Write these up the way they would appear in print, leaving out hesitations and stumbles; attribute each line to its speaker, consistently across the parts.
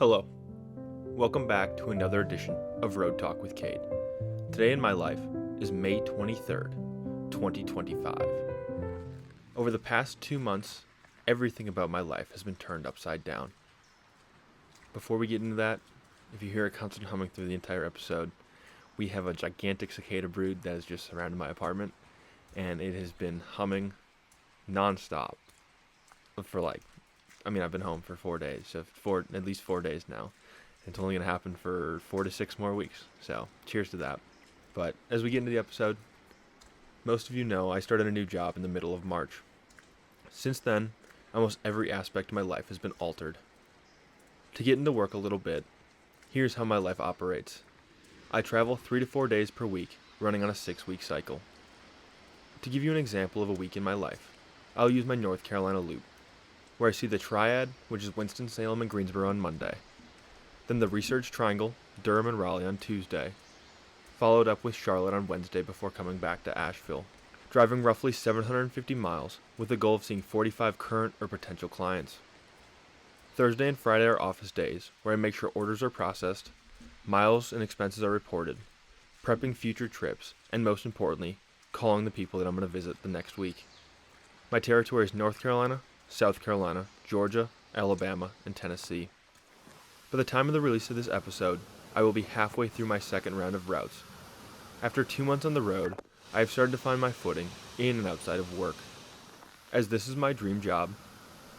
Speaker 1: Hello. Welcome back to another edition of Road Talk with Cade. Today in my life is May 23rd, 2025. Over the past 2 months, everything about my life has been turned upside down. Before we get into that, if you hear a constant humming through the entire episode, we have a gigantic cicada brood that has just surrounded my apartment, and it has been humming non-stop for I've been home for 4 days, so at least 4 days now. It's only going to happen for 4 to 6 more weeks, so cheers to that. But as we get into the episode, most of you know I started a new job in the middle of March. Since then, almost every aspect of my life has been altered. To get into work a little bit, here's how my life operates. I travel 3 to 4 days per week, running on a 6-week cycle. To give you an example of a week in my life, I'll use my North Carolina loop, where I see the Triad, which is Winston-Salem and Greensboro on Monday, then the Research Triangle, Durham and Raleigh on Tuesday, followed up with Charlotte on Wednesday before coming back to Asheville, driving roughly 750 miles with the goal of seeing 45 current or potential clients. Thursday and Friday are office days, where I make sure orders are processed, miles and expenses are reported, prepping future trips, and most importantly, calling the people that I'm going to visit the next week. My territory is North Carolina, South Carolina, Georgia, Alabama, and Tennessee. By the time of the release of this episode, I will be halfway through my second round of routes. After 2 months on the road, I have started to find my footing in and outside of work. As this is my dream job,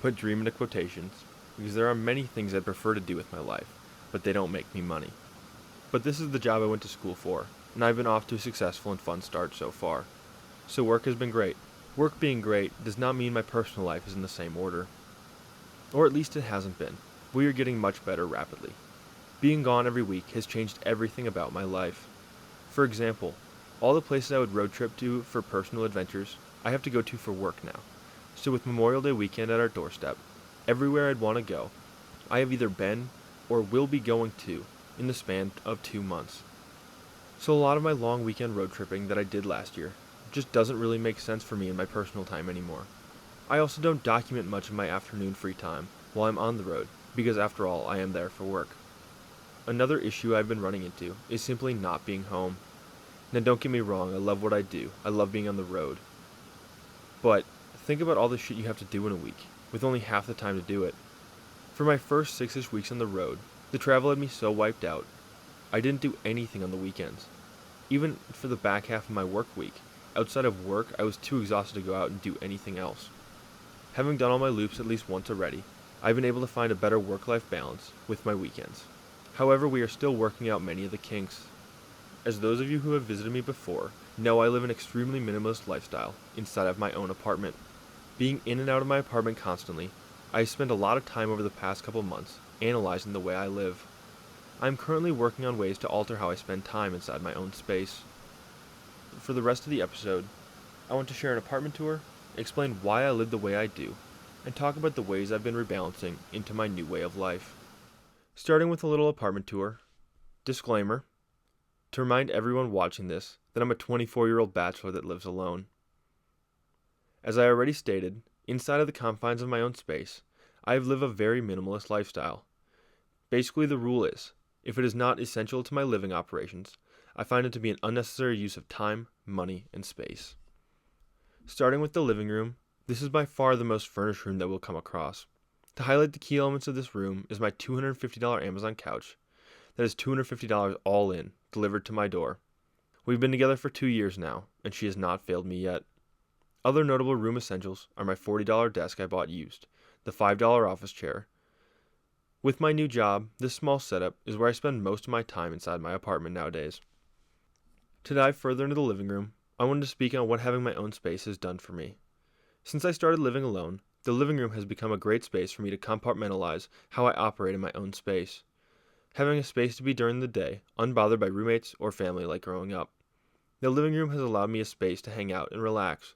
Speaker 1: put dream into quotations, because there are many things I'd prefer to do with my life, but they don't make me money. But this is the job I went to school for, and I've been off to a successful and fun start so far. So work has been great. Work being great does not mean my personal life is in the same order. Or at least it hasn't been. We are getting much better rapidly. Being gone every week has changed everything about my life. For example, all the places I would road trip to for personal adventures, I have to go to for work now. So with Memorial Day weekend at our doorstep, everywhere I'd want to go, I have either been or will be going to in the span of 2 months. So a lot of my long weekend road tripping that I did last year just doesn't really make sense for me in my personal time anymore. I also don't document much of my afternoon free time while I'm on the road, because after all, I am there for work. Another issue I've been running into is simply not being home. Now don't get me wrong, I love what I do. I love being on the road. But think about all the shit you have to do in a week, with only half the time to do it. For my first 6-ish weeks on the road, the travel had me so wiped out, I didn't do anything on the weekends. Even for the back half of my work week, outside of work, I was too exhausted to go out and do anything else. Having done all my loops at least once already, I've been able to find a better work-life balance with my weekends. However, we are still working out many of the kinks. As those of you who have visited me before know, I live an extremely minimalist lifestyle inside of my own apartment. Being in and out of my apartment constantly, I spent a lot of time over the past couple months analyzing the way I live. I am currently working on ways to alter how I spend time inside my own space. For the rest of the episode, I want to share an apartment tour, explain why I live the way I do, and talk about the ways I've been rebalancing into my new way of life. Starting with a little apartment tour. Disclaimer: to remind everyone watching this that I'm a 24-year-old bachelor that lives alone. As I already stated, inside of the confines of my own space, I have lived a very minimalist lifestyle. Basically, the rule is, if it is not essential to my living operations, I find it to be an unnecessary use of time, money, and space. Starting with the living room, this is by far the most furnished room that we'll come across. To highlight the key elements of this room is my $250 Amazon couch. That is $250 all in, delivered to my door. We've been together for 2 years now, and she has not failed me yet. Other notable room essentials are my $40 desk I bought used, the $5 office chair. With my new job, this small setup is where I spend most of my time inside my apartment nowadays. To dive further into the living room, I wanted to speak on what having my own space has done for me. Since I started living alone, the living room has become a great space for me to compartmentalize how I operate in my own space. Having a space to be during the day, unbothered by roommates or family like growing up. The living room has allowed me a space to hang out and relax,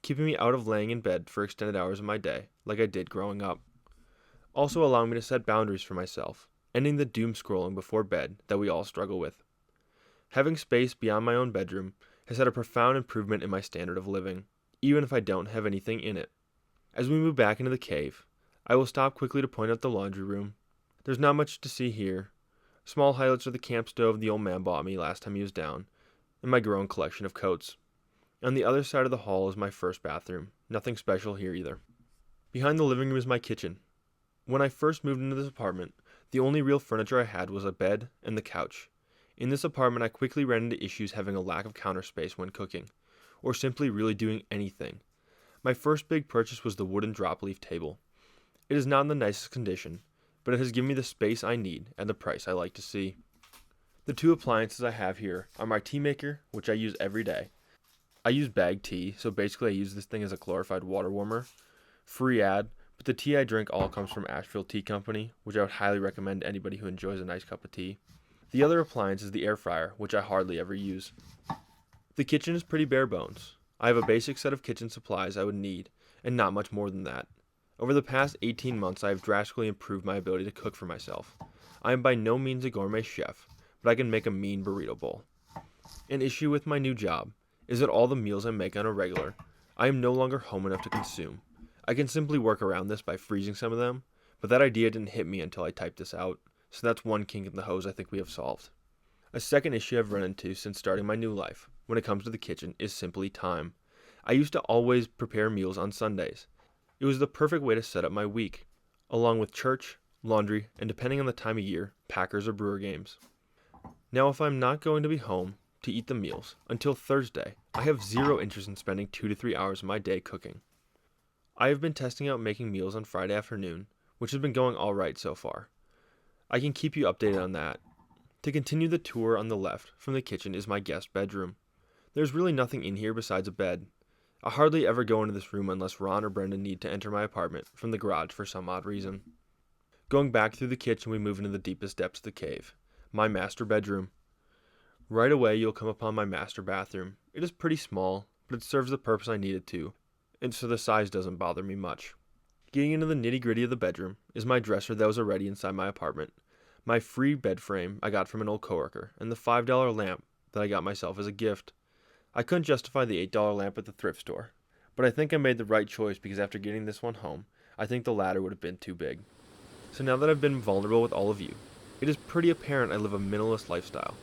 Speaker 1: keeping me out of laying in bed for extended hours of my day, like I did growing up. Also allowing me to set boundaries for myself, ending the doom scrolling before bed that we all struggle with. Having space beyond my own bedroom has had a profound improvement in my standard of living, even if I don't have anything in it. As we move back into the cave, I will stop quickly to point out the laundry room, There's not much to see here. Small highlights are the camp stove the old man bought me last time he was down, and my growing collection of coats. On the other side of the hall is my first bathroom. Nothing special here either. Behind the living room is my kitchen. When I first moved into this apartment, the only real furniture I had was a bed and the couch. In this apartment, I quickly ran into issues having a lack of counter space when cooking, or simply really doing anything. My first big purchase was the wooden drop leaf table. It is not in the nicest condition, but it has given me the space I need at the price I like to see. The two appliances I have here are my tea maker, which I use every day. I use bagged tea, so basically I use this thing as a glorified water warmer. Free ad, but the tea I drink all comes from Asheville Tea Company, which I would highly recommend to anybody who enjoys a nice cup of tea. The other appliance is the air fryer, which I hardly ever use. The kitchen is pretty bare bones. I have a basic set of kitchen supplies I would need, and not much more than that. Over the past 18 months, I have drastically improved my ability to cook for myself. I am by no means a gourmet chef, but I can make a mean burrito bowl. An issue with my new job is that all the meals I make on a regular, I am no longer home enough to consume. I can simply work around this by freezing some of them, but that idea didn't hit me until I typed this out, so that's one kink in the hose I think we have solved. A second issue I've run into since starting my new life, when it comes to the kitchen, is simply time. I used to always prepare meals on Sundays. It was the perfect way to set up my week, along with church, laundry, and depending on the time of year, Packers or Brewer games. Now if I'm not going to be home to eat the meals until Thursday, I have zero interest in spending 2 to 3 hours of my day cooking. I have been testing out making meals on Friday afternoon, which has been going alright so far. I can keep you updated on that. To continue the tour, on the left from the kitchen is my guest bedroom. There's really nothing in here besides a bed. I hardly ever go into this room unless Ron or Brendan need to enter my apartment from the garage for some odd reason. Going back through the kitchen, we move into the deepest depths of the cave, my master bedroom. Right away, you'll come upon my master bathroom. It is pretty small, but it serves the purpose I need it to, and so the size doesn't bother me much. Getting into the nitty-gritty of the bedroom is my dresser that was already inside my apartment, my free bed frame I got from an old coworker, and the $5 lamp that I got myself as a gift. I couldn't justify the $8 lamp at the thrift store, but I think I made the right choice because after getting this one home, I think the latter would have been too big. So now that I've been vulnerable with all of you, it is pretty apparent I live a minimalist lifestyle.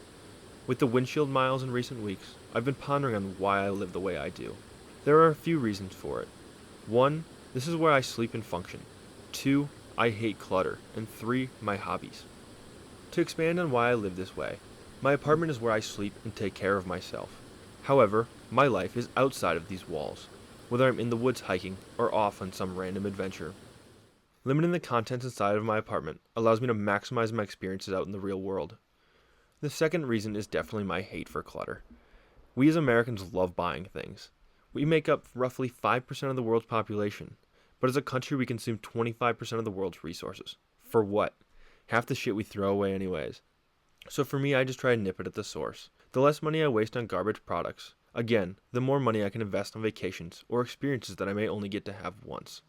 Speaker 1: With the windshield miles in recent weeks, I've been pondering on why I live the way I do. There are a few reasons for it. 1, this is where I sleep and function. 2, I hate clutter. And 3, my hobbies. To expand on why I live this way, my apartment is where I sleep and take care of myself. However, my life is outside of these walls, whether I'm in the woods hiking or off on some random adventure. Limiting the contents inside of my apartment allows me to maximize my experiences out in the real world. The second reason is definitely my hate for clutter. We as Americans love buying things. We make up roughly 5% of the world's population, but as a country we consume 25% of the world's resources. For what? Half the shit we throw away anyways. So for me, I just try to nip it at the source. The less money I waste on garbage products, again, the more money I can invest on vacations or experiences that I may only get to have once.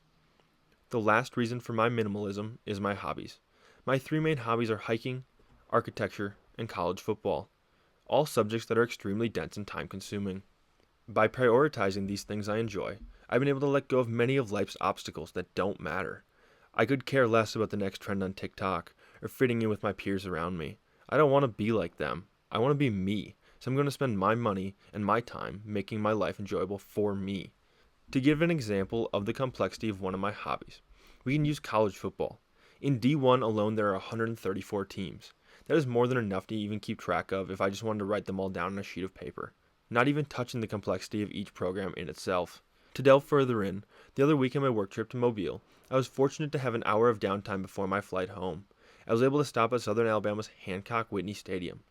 Speaker 1: The last reason for my minimalism is my hobbies. My 3 main hobbies are hiking, architecture, and college football, all subjects that are extremely dense and time-consuming. By prioritizing these things I enjoy, I've been able to let go of many of life's obstacles that don't matter. I could care less about the next trend on TikTok or fitting in with my peers around me. I don't want to be like them. I want to be me, so I'm going to spend my money and my time making my life enjoyable for me. To give an example of the complexity of one of my hobbies, we can use college football. In D1 alone, there are 134 teams. That is more than enough to even keep track of if I just wanted to write them all down on a sheet of paper, not even touching the complexity of each program in itself. To delve further in, the other week on my work trip to Mobile, I was fortunate to have an hour of downtime before my flight home. I was able to stop at Southern Alabama's Hancock-Whitney Stadium.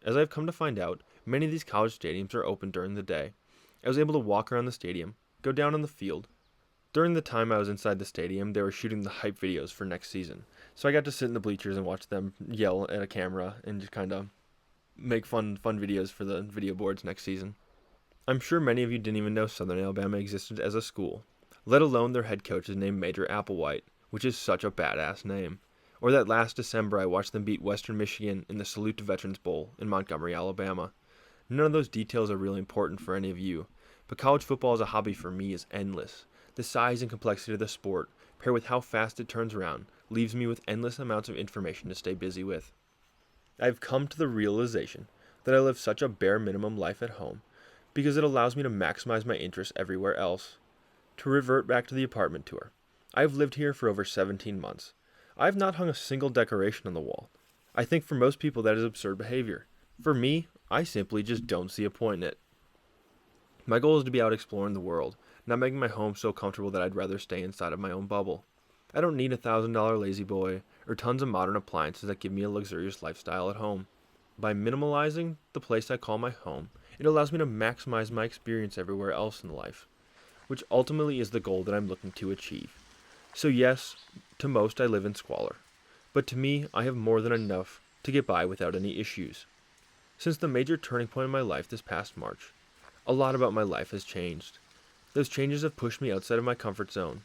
Speaker 1: As I've come to find out, many of these college stadiums are open during the day. I was able to walk around the stadium, go down on the field. During the time I was inside the stadium, they were shooting the hype videos for next season. So I got to sit in the bleachers and watch them yell at a camera and just kind of make fun videos for the video boards next season. I'm sure many of you didn't even know Southern Alabama existed as a school, let alone their head coach is named Major Applewhite, which is such a badass name. Or that last December I watched them beat Western Michigan in the Salute to Veterans Bowl in Montgomery, Alabama. None of those details are really important for any of you, but college football as a hobby for me is endless. The size and complexity of the sport paired with how fast it turns around, leaves me with endless amounts of information to stay busy with. I've come to the realization that I live such a bare minimum life at home because it allows me to maximize my interests everywhere else. To revert back to the apartment tour, I've lived here for over 17 months. I have not hung a single decoration on the wall. I think for most people that is absurd behavior. For me, I simply just don't see a point in it. My goal is to be out exploring the world, not making my home so comfortable that I'd rather stay inside of my own bubble. I don't need a $1,000 lazy boy or tons of modern appliances that give me a luxurious lifestyle at home. By minimalizing the place I call my home, it allows me to maximize my experience everywhere else in life, which ultimately is the goal that I'm looking to achieve. So yes, to most I live in squalor, but to me I have more than enough to get by without any issues. Since the major turning point in my life this past March, a lot about my life has changed. Those changes have pushed me outside of my comfort zone,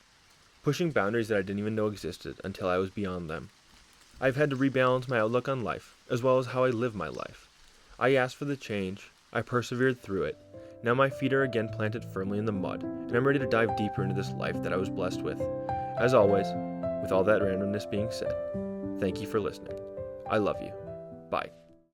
Speaker 1: pushing boundaries that I didn't even know existed until I was beyond them. I've had to rebalance my outlook on life, as well as how I live my life. I asked for the change, I persevered through it. Now my feet are again planted firmly in the mud, and I'm ready to dive deeper into this life that I was blessed with. As always, with all that randomness being said, thank you for listening. I love you. Bye.